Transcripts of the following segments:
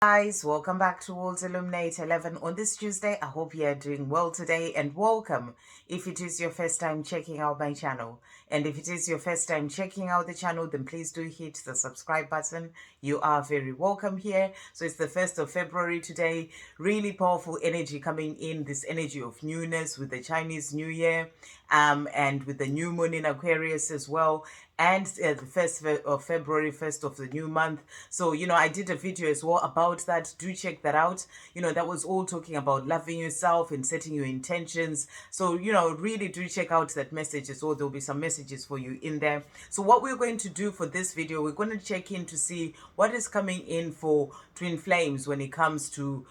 Guys, welcome back to World Illuminate 11 on this Tuesday. I hope you are doing well today and welcome if it is your first time checking out my channel. And if it is your first time checking out the channel, then please do hit the subscribe button. You are very welcome here. So it's the 1st of February today. Really powerful energy coming in, this energy of newness with the Chinese New Year and with the new moon in Aquarius as well. And the 1st of February, 1st of the new month. So, I did a video as well about that. Do check that out. That was all talking about loving yourself and setting your intentions. So, really do check out that message as well. There'll be some messages for you in there. So what we're going to do for this video, we're going to check in to see what is coming in for twin flames when it comes to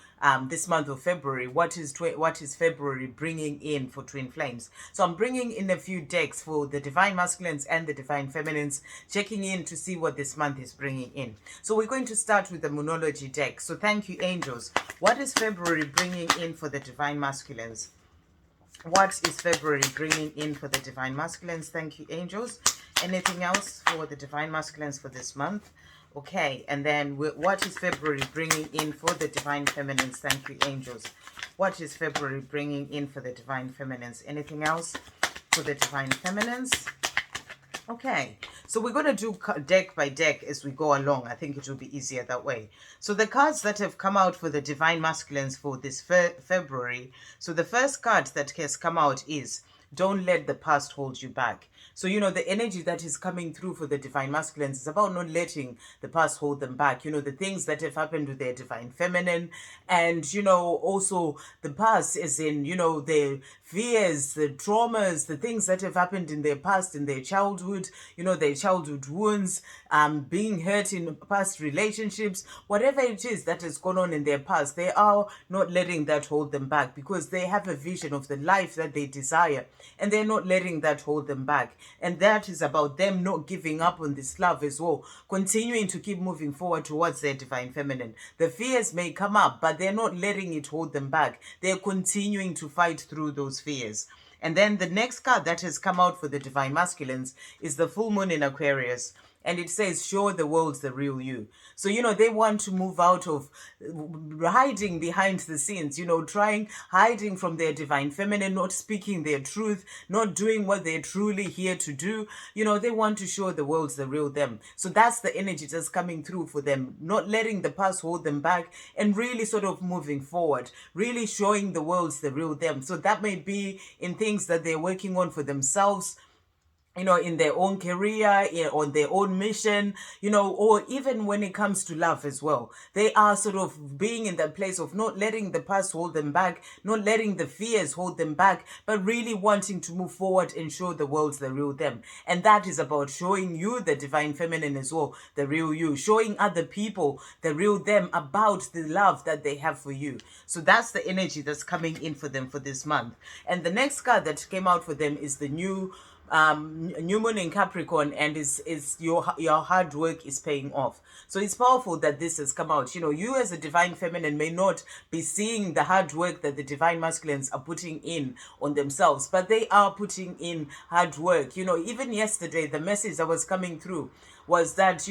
this month of February. What is February bringing in for twin flames? So I'm bringing in a few decks for the divine masculines and the divine feminines, checking in to see what this month is bringing in. So we're going to start with the Moonology deck. So thank you, angels. What is February bringing in for the divine masculines? What is February bringing in for the divine masculines? Thank you, angels. Anything else for the divine masculines for this month? Okay, and then what is February bringing in for the divine feminines? Thank you, angels. What is February bringing in for the divine feminines? Anything else for the divine feminines? Okay, so we're going to do deck by deck as we go along. I think it will be easier that way. So the cards that have come out for the divine masculines for this February. So the first card that has come out is don't let the past hold you back. So, the energy that is coming through for the divine masculines is about not letting the past hold them back. The things that have happened with their divine feminine and, also the past as in, their fears, the traumas, the things that have happened in their past, in their childhood, their childhood wounds, being hurt in past relationships, whatever it is that has gone on in their past, they are not letting that hold them back because they have a vision of the life that they desire and they're not letting that hold them back. And that is about them not giving up on this love as well, continuing to keep moving forward towards their divine feminine. The fears may come up, but they're not letting it hold them back. They're continuing to fight through those fears. And then the next card that has come out for the divine masculines is the full moon in Aquarius. And it says, show the world the real you. So, they want to move out of hiding behind the scenes, hiding from their divine feminine, not speaking their truth, not doing what they're truly here to do. They want to show the world the real them. So that's the energy that's coming through for them, not letting the past hold them back and really sort of moving forward, really showing the world the real them. So that may be in things that they're working on for themselves, in their own career, on their own mission, or even when it comes to love as well. They are sort of being in that place of not letting the past hold them back, not letting the fears hold them back, but really wanting to move forward and show the world the real them. And that is about showing you, the divine feminine as well, the real you, showing other people the real them about the love that they have for you. So that's the energy that's coming in for them for this month. And the next card that came out for them is the new moon in Capricorn, and is your hard work is paying off. So it's powerful that this has come out. You as a divine feminine may not be seeing the hard work that the divine masculines are putting in on themselves, but they are putting in hard work. Even yesterday the message that was coming through was that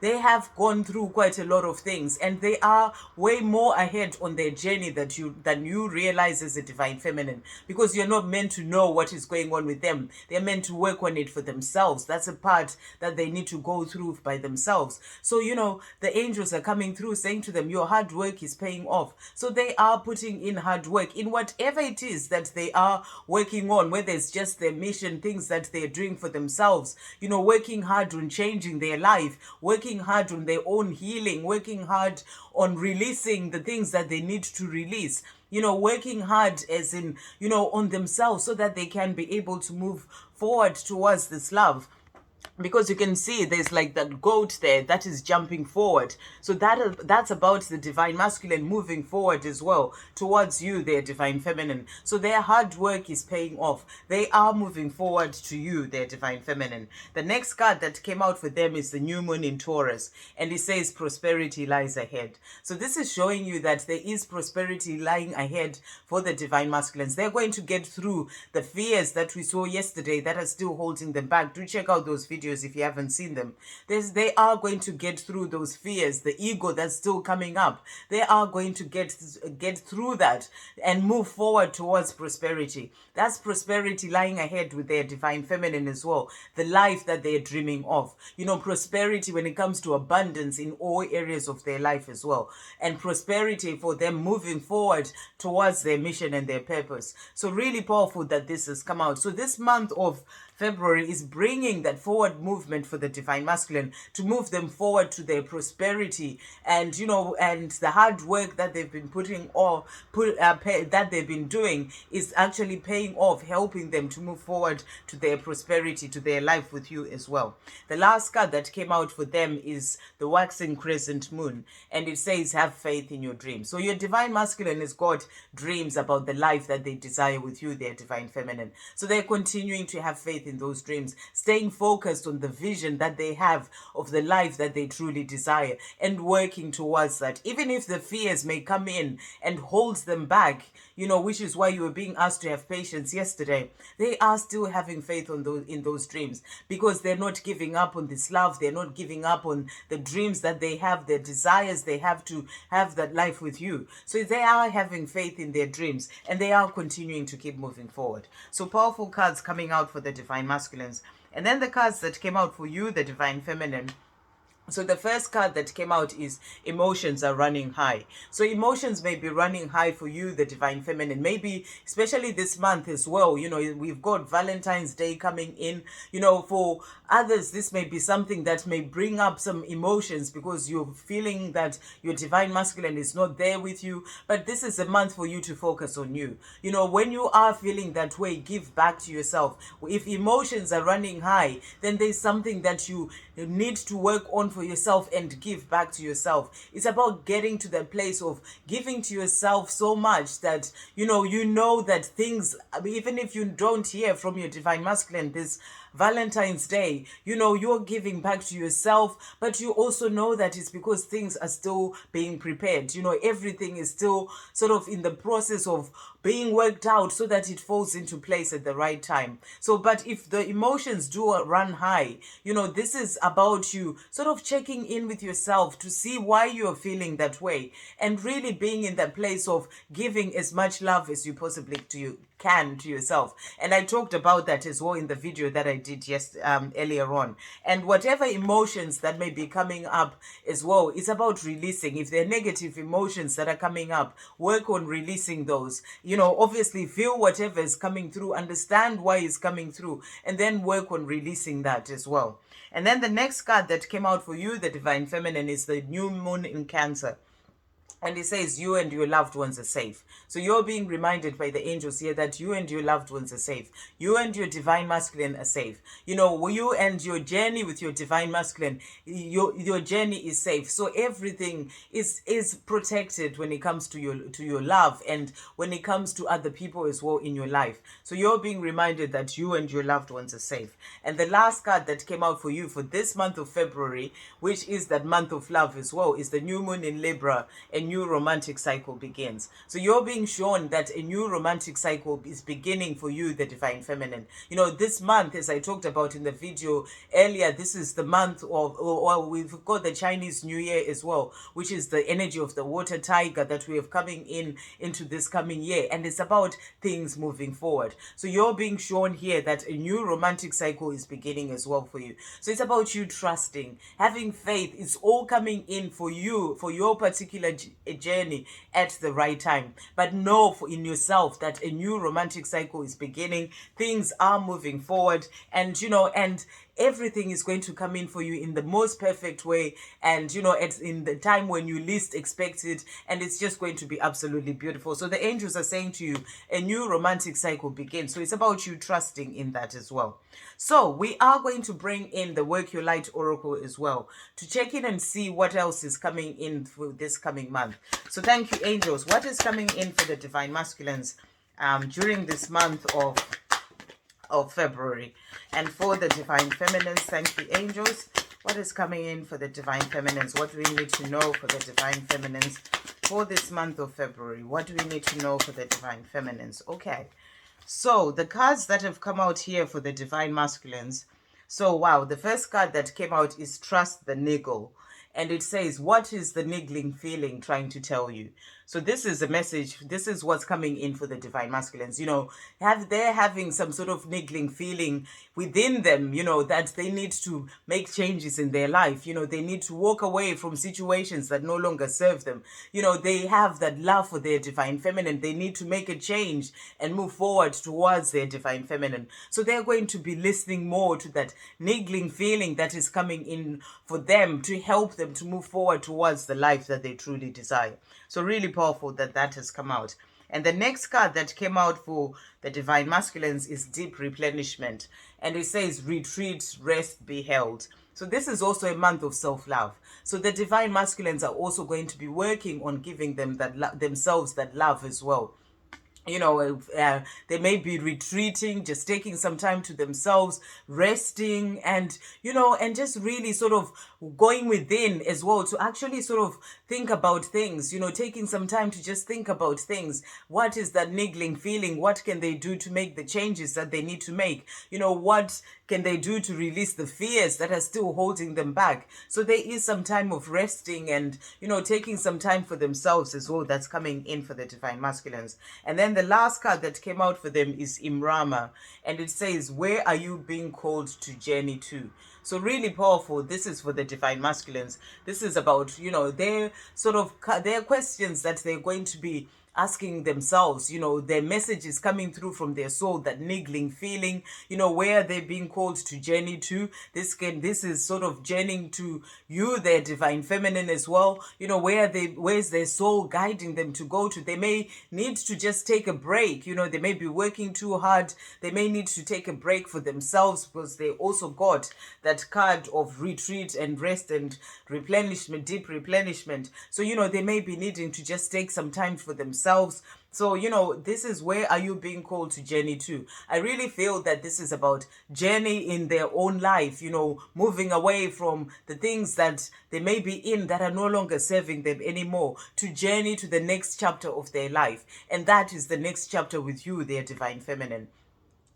they have gone through quite a lot of things and they are way more ahead on their journey than you realize as a divine feminine, because you're not meant to know what is going on with them. They're meant to work on it for themselves. That's a part that they need to go through by themselves. So the angels are coming through saying to them, your hard work is paying off. So they are putting in hard work in whatever it is that they are working on, whether it's just their mission, things that they're doing for themselves, working hard on changing their life, working hard on their own healing, working hard on releasing the things that they need to release, working hard as in, on themselves so that they can be able to move forward towards this love. Because you can see there's like that goat there that is jumping forward. So that's about the divine masculine moving forward as well towards you, their divine feminine. So their hard work is paying off. They are moving forward to you, their divine feminine. The next card that came out for them is the new moon in Taurus, and it says prosperity lies ahead. So this is showing you that there is prosperity lying ahead for the divine masculines. They're going to get through the fears that we saw yesterday that are still holding them back. Do check out those videos videos if you haven't seen them. They are going to get through those fears, the ego that's still coming up. They are going to get through that and move forward towards prosperity. That's prosperity lying ahead with their divine feminine as well. The life that they're dreaming of. You know, prosperity when it comes to abundance in all areas of their life as well. And prosperity for them moving forward towards their mission and their purpose. So really powerful that this has come out. So this month of February is bringing that forward movement for the divine masculine to move them forward to their prosperity, and you know, and the hard work that they've been that they've been doing is actually paying off, helping them to move forward to their prosperity, to their life with you as well. The last card that came out for them is the waxing crescent moon, and it says have faith in your dreams. So your divine masculine has got dreams about the life that they desire with you, their divine feminine. So they're continuing to have faith in those dreams, staying focused on the vision that they have of the life that they truly desire and working towards that, even if the fears may come in and holds them back, you know, which is why you were being asked to have patience yesterday. They are still having faith on those in those dreams, because they're not giving up on this love. They're not giving up on the dreams that they have, their desires they have to have that life with you. So they are having faith in their dreams and they are continuing to keep moving forward. So powerful cards coming out for the divine masculines. And then the cards that came out for you, the divine feminine. So the first card that came out is emotions are running high. So emotions may be running high for you, the divine feminine. Maybe especially this month as well. You know, we've got Valentine's Day coming in. You know, for others, this may be something that may bring up some emotions because you're feeling that your divine masculine is not there with you. But this is a month for you to focus on you. You know, when you are feeling that way, give back to yourself. If emotions are running high, then there's something that you need to work on for yourself and give back to yourself. It's about getting to the place of giving to yourself so much that you know that things, even if you don't hear from your divine masculine this Valentine's Day, you know, you're giving back to yourself, but you also know that it's because things are still being prepared. You know, everything is still sort of in the process of being worked out so that it falls into place at the right time. So, but if the emotions do run high, you know, this is about you sort of checking in with yourself to see why you're feeling that way and really being in that place of giving as much love as you possibly can to yourself. And I talked about that as well in the video that I did earlier on. And whatever emotions that may be coming up as well, it's about releasing. If there are negative emotions that are coming up, work on releasing those. You know, obviously feel whatever is coming through, understand why it's coming through, and then work on releasing that as well. And then the next card that came out for you, the divine feminine, is the new moon in Cancer. And it says you and your loved ones are safe. So you're being reminded by the angels here that you and your loved ones are safe. You and your divine masculine are safe. You know, you and your journey with your divine masculine, your journey is safe. So everything is protected when it comes to your love and when it comes to other people as well in your life. So you're being reminded that you and your loved ones are safe. And the last card that came out for you for this month of February, which is that month of love as well, is the new moon in Libra, and new romantic cycle begins. So you're being shown that a new romantic cycle is beginning for you, the divine feminine. You know, this month, as I talked about in the video earlier, this is the month of, or we've got the Chinese New Year as well, which is the energy of the water tiger that we have coming into this coming year. And it's about things moving forward. So you're being shown here that a new romantic cycle is beginning as well for you. So it's about you trusting, having faith. It's all coming in for you, for your particular a journey at the right time. But know in yourself that a new romantic cycle is beginning. Things are moving forward, and you know, and everything is going to come in for you in the most perfect way, and you know, it's in the time when you least expect it, and it's just going to be absolutely beautiful. So the angels are saying to you, a new romantic cycle begins. So it's about you trusting in that as well. So we are going to bring in the Work Your Light Oracle as well to check in and see what else is coming in for this coming month. So thank you, angels. What is coming in for the divine masculines during this month of February? And for the divine feminines, thank you, angels. What is coming in for the divine feminines? What do we need to know for the divine feminines for this month of February? What do we need to know for the divine feminines? Okay. So the cards that have come out here for the divine masculines. So, wow, the first card that came out is Trust the Niggle. And it says, what is the niggling feeling trying to tell you? So this is a message. This is what's coming in for the divine masculines. They're having some sort of niggling feeling within them, that they need to make changes in their life. They need to walk away from situations that no longer serve them. They have that love for their divine feminine. They need to make a change and move forward towards their divine feminine. So they're going to be listening more to that niggling feeling that is coming in for them to help them to move forward towards the life that they truly desire. So really powerful that has come out. And the next card that came out for the divine masculines is Deep Replenishment. And it says retreat, rest, be held. So this is also a month of self-love. So the divine masculines are also going to be working on giving them themselves that love as well. They may be retreating, just taking some time to themselves, resting, and and just really sort of going within as well to actually sort of think about things, taking some time to just think about things. What is that niggling feeling? What can they do to make the changes that they need to make? What can they do to release the fears that are still holding them back? So there is some time of resting and, taking some time for themselves as well. That's coming in for the divine masculines. And then the last card that came out for them is Imrama. And it says, where are you being called to journey to? So really powerful. This is for the divine masculines. This is about, their questions that they're going to be asking themselves. Their message is coming through from their soul, that niggling feeling, where they're being called to journey to. This is sort of journeying to you, their divine feminine as well. Where's their soul guiding them to go to? They may need to just take a break. They may be working too hard. They may need to take a break for themselves because they also got that card of retreat and rest and replenishment, deep replenishment. So, they may be needing to just take some time for themselves. So, this is where are you being called to journey to? I really feel that this is about journey in their own life, moving away from the things that they may be in that are no longer serving them anymore, to journey to the next chapter of their life. And that is the next chapter with you, their divine feminine.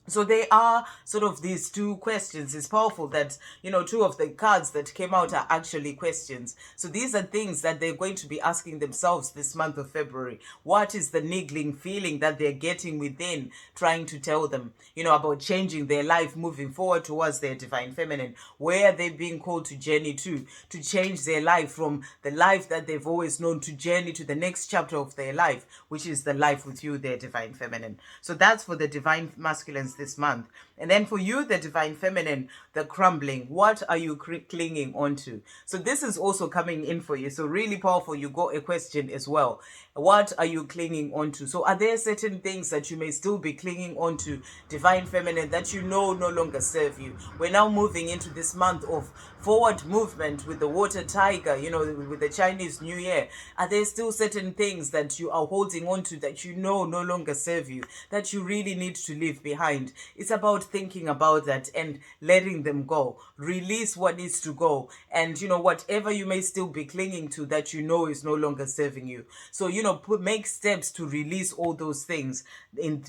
So they are sort of these two questions. It's powerful that, two of the cards that came out are actually questions. So these are things that they're going to be asking themselves this month of February. What is the niggling feeling that they're getting within, trying to tell them, about changing their life, moving forward towards their divine feminine? Where are they being called to journey to change their life from the life that they've always known, to journey to the next chapter of their life, which is the life with you, their divine feminine. So that's for the divine masculines this month. And then for you, the divine feminine, the crumbling, what are you clinging onto? So this is also coming in for you. So really powerful. You got a question as well. What are you clinging onto? So are there certain things that you may still be clinging onto, divine feminine, that no longer serve you? We're now moving into this month of forward movement with the water tiger, with the Chinese New Year. Are there still certain things that you are holding on to that no longer serve you, that you really need to leave behind? It's about thinking about that and letting them go. Release what needs to go. And, whatever you may still be clinging to that is no longer serving you. So, make steps to release all those things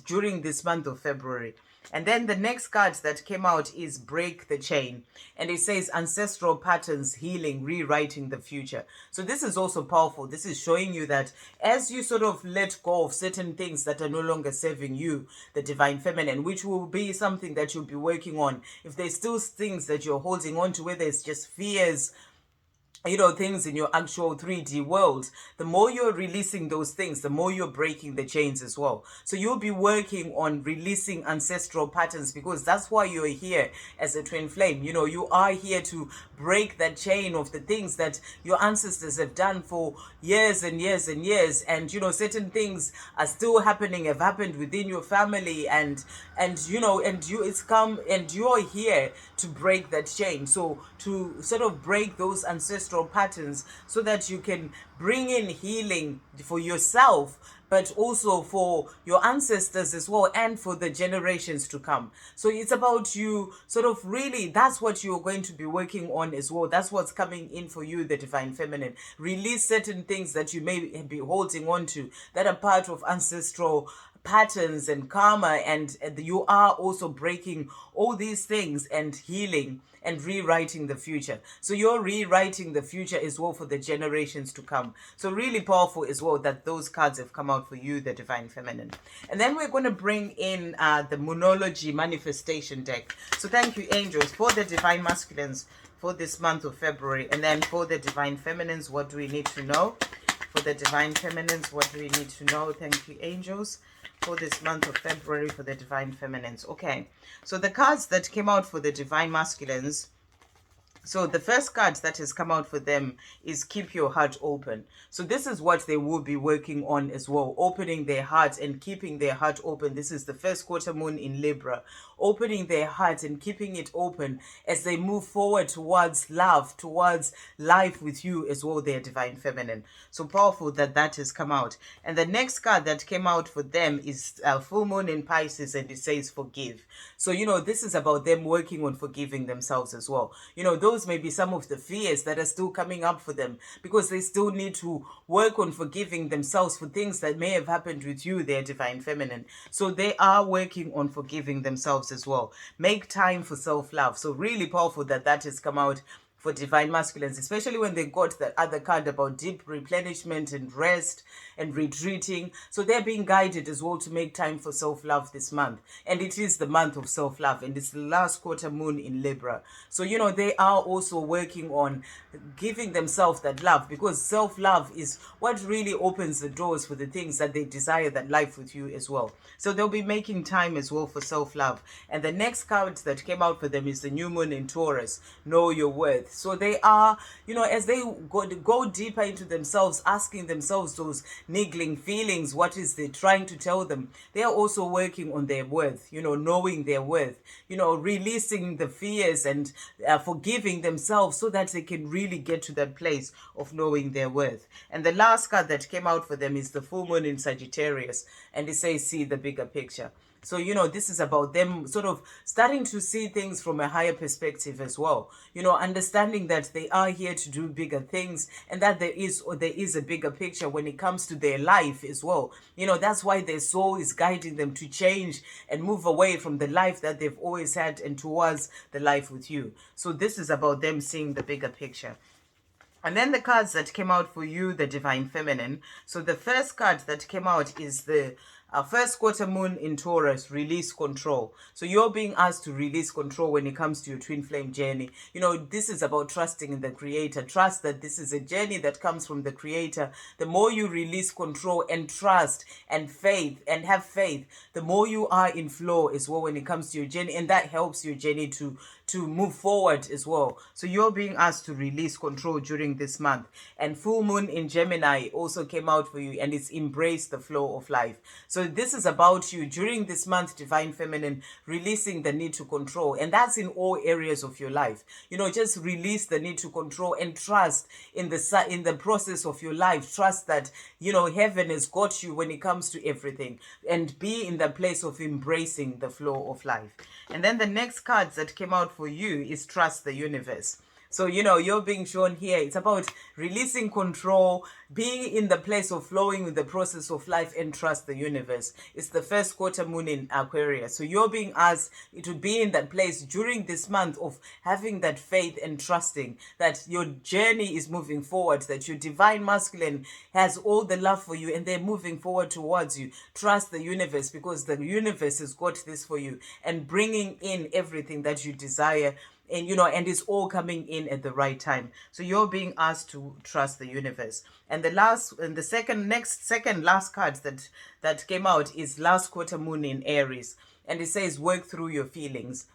during this month of February. And then the next card that came out is Break the Chain. And it says ancestral patterns, healing, rewriting the future. So this is also powerful. This is showing you that as you sort of let go of certain things that are no longer serving you, the divine feminine, which will be something that you'll be working on. If there's still things that you're holding on to, whether it's just fears, things in your actual 3D world, the more you're releasing those things, the more you're breaking the chains as well. So you'll be working on releasing ancestral patterns, because that's why you're here as a twin flame. You are here to break that chain of the things that your ancestors have done for years and years and years. And, certain things are still happening, have happened within your family, and you're here to break that chain. So to sort of break those ancestral patterns so that you can bring in healing for yourself, but also for your ancestors as well, and for the generations to come. So it's about you sort of really, that's what you're going to be working on as well. That's what's coming in for you, the divine feminine. Release certain things that you may be holding on to that are part of ancestral patterns and karma, and you are also breaking all these things and healing and rewriting the future. So you're rewriting the future as well for the generations to come. So really powerful as well that those cards have come out for you, the Divine Feminine. And then we're going to bring in the Moonology manifestation deck. So thank you, angels, for the Divine Masculines for this month of February. And then for the Divine Feminines, what do we need to know? For the Divine Feminines, what do we need to know? Thank you, angels, for this month of February for the Divine Feminines. Okay, so the cards that came out for the Divine Masculines. So the first card that has come out for them is keep your heart open. So this is what they will be working on as well, opening their heart and keeping their heart open. This is the first quarter moon in Libra, opening their heart and keeping it open as they move forward towards love, towards life with you as well, their Divine Feminine. So powerful that that has come out. And the next card that came out for them is full moon in Pisces, and it says forgive. So, you know, this is about them working on forgiving themselves as well. You know, those may be some of the fears that are still coming up for them because they still need to work on forgiving themselves for things that may have happened with you, their Divine Feminine. So they are working on forgiving themselves as well. Make time for self-love. So really powerful that that has come out for Divine Masculines, especially when they got that other card about deep replenishment and rest and retreating. So they're being guided as well to make time for self-love this month. And it is the month of self-love, and it's the last quarter moon in Libra. So, you know, they are also working on giving themselves that love, because self-love is what really opens the doors for the things that they desire, that life with you as well. So they'll be making time as well for self-love. And the next card that came out for them is the new moon in Taurus, know your worth. So they are, you know, as they go deeper into themselves, asking themselves those niggling feelings, what is they trying to tell them? They are also working on their worth, you know, knowing their worth, you know, releasing the fears and forgiving themselves so that they can really get to that place of knowing their worth. And the last card that came out for them is the full moon in Sagittarius, and it says see the bigger picture. So, you know, this is about them sort of starting to see things from a higher perspective as well. You know, understanding that they are here to do bigger things, and that there is a bigger picture when it comes to their life as well. You know, that's why their soul is guiding them to change and move away from the life that they've always had and towards the life with you. So this is about them seeing the bigger picture. And then the cards that came out for you, the Divine Feminine. So the first card that came out is the first quarter moon in Taurus, release control. So you're being asked to release control when it comes to your twin flame journey. You know, this is about trusting in the Creator. Trust that this is a journey that comes from the Creator. The more you release control and trust and faith and have faith, the more you are in flow as well when it comes to your journey. And that helps your journey to move forward as well. So you're being asked to release control during this month. And full moon in Gemini also came out for you, and it's embrace the flow of life. So this is about you during this month, Divine Feminine, releasing the need to control. And that's in all areas of your life. You know, just release the need to control and trust in the process of your life. Trust that, you know, heaven has got you when it comes to everything, and be in the place of embracing the flow of life. And then the next cards that came out for you is trust the universe. So, you know, you're being shown here. It's about releasing control, being in the place of flowing with the process of life, and trust the universe. It's the first quarter moon in Aquarius. So you're being asked to be in that place during this month of having that faith and trusting that your journey is moving forward, that your Divine Masculine has all the love for you and they're moving forward towards you. Trust the universe, because the universe has got this for you and bringing in everything that you desire. And, you know, and it's all coming in at the right time. So you're being asked to trust the universe. And the second last card that came out is last quarter moon in Aries. And it says work through your feelings.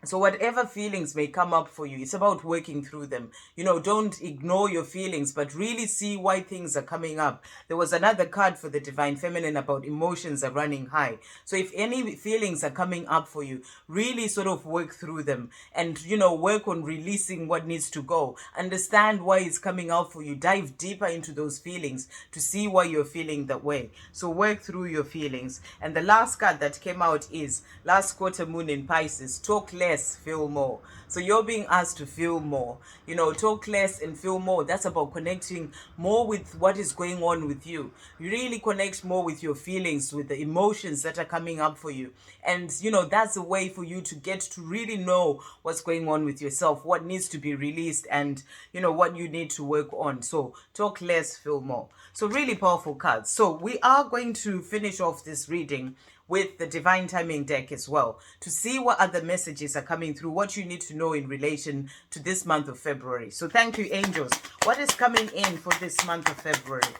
So whatever feelings may come up for you, it's about working through them. You know, don't ignore your feelings, but really see why things are coming up. There was another card for the Divine Feminine about emotions are running high. So if any feelings are coming up for you, really sort of work through them and, you know, work on releasing what needs to go. Understand why it's coming out for you. Dive deeper into those feelings to see why you're feeling that way. So work through your feelings. And the last card that came out is last quarter moon in Pisces. Talk less less, feel more. So you're being asked to feel more. You know, talk less and feel more. That's about connecting more with what is going on with you. You really connect more with your feelings, with the emotions that are coming up for you. And, you know, that's a way for you to get to really know what's going on with yourself, what needs to be released, and, you know, what you need to work on. So talk less, feel more. So really powerful cards. So we are going to finish off this reading with the divine timing deck as well, to see what other messages are coming through, what you need to know in relation to this month of February. So thank you, angels. What is coming in for this month of February?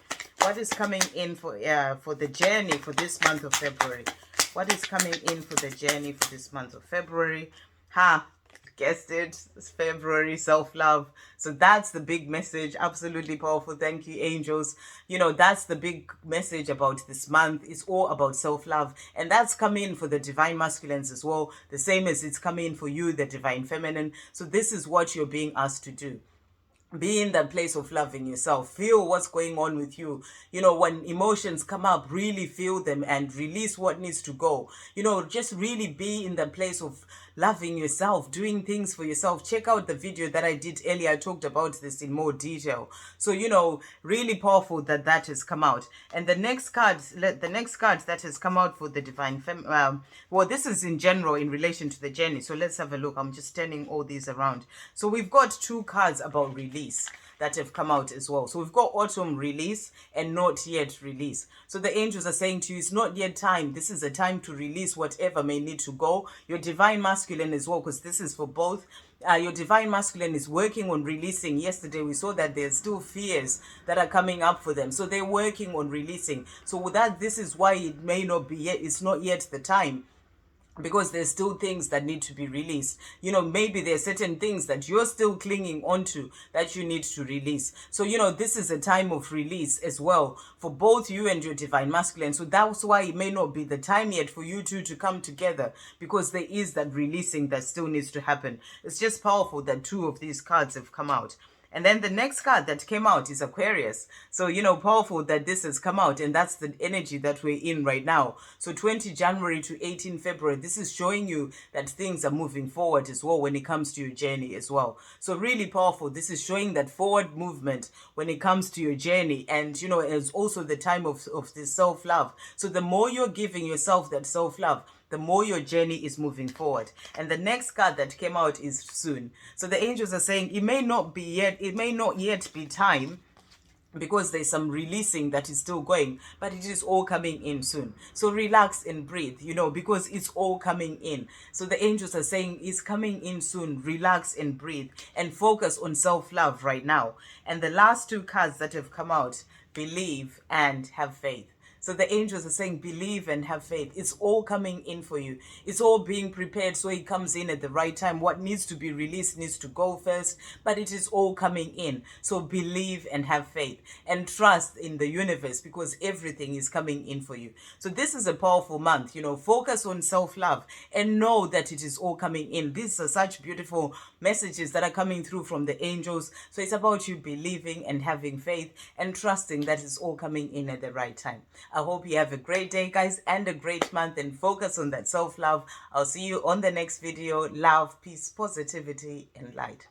What is coming in for the journey for this month of February? What is coming in for the journey for this month of February? Guessed it, it's February, self-love. So that's the big message. Absolutely powerful. Thank you, angels. You know, that's the big message about this month. It's all about self-love, and that's coming for the divine masculines as well, the same as it's coming for you, the divine feminine. So this is what you're being asked to do. Be in that place of loving yourself. Feel what's going on with you. You know, when emotions come up, really feel them and release what needs to go. You know, just really be in that place of loving yourself, doing things for yourself. Check out the video that I did earlier. I talked about this in more detail. So, you know, really powerful that that has come out. And the next card that has come out for the divine well, this is in general in relation to the journey. So let's have a look. I'm just turning all these around. So we've got two cards about release that have come out as well. So we've got autumn release and not yet release. So the angels are saying to you, it's not yet time. This is a time to release whatever may need to go. Your divine masculine as well, because this is for both. Your divine masculine is working on releasing. Yesterday we saw that there's still fears that are coming up for them. So they're working on releasing. So with that, this is why it may not be yet. It's not yet the time, because there's still things that need to be released. You know, maybe there's certain things that you're still clinging onto that you need to release. So, you know, this is a time of release as well for both you and your divine masculine. So that's why it may not be the time yet for you two to come together, because there is that releasing that still needs to happen. It's just powerful that two of these cards have come out. And then the next card that came out is Aquarius. So, you know, powerful that this has come out, and that's the energy that we're in right now. So 20 January to 18 February, this is showing you that things are moving forward as well when it comes to your journey as well. So really powerful. This is showing that forward movement when it comes to your journey. And, you know, it's also the time of this self-love. So the more you're giving yourself that self-love, the more your journey is moving forward. And the next card that came out is soon. So the angels are saying it may not yet be time, because there's some releasing that is still going, but it is all coming in soon. So relax and breathe, you know, because it's all coming in. So the angels are saying it's coming in soon. Relax and breathe and focus on self-love right now. And the last two cards that have come out, believe and have faith. So the angels are saying, believe and have faith. It's all coming in for you. It's all being prepared so it comes in at the right time. What needs to be released needs to go first, but it is all coming in. So believe and have faith and trust in the universe, because everything is coming in for you. So this is a powerful month. You know, focus on self-love and know that it is all coming in. These are such beautiful messages that are coming through from the angels. So it's about you believing and having faith and trusting that it's all coming in at the right time. I hope you have a great day, guys, and a great month, and focus on that self-love. I'll see you on the next video. Love, peace, positivity, and light.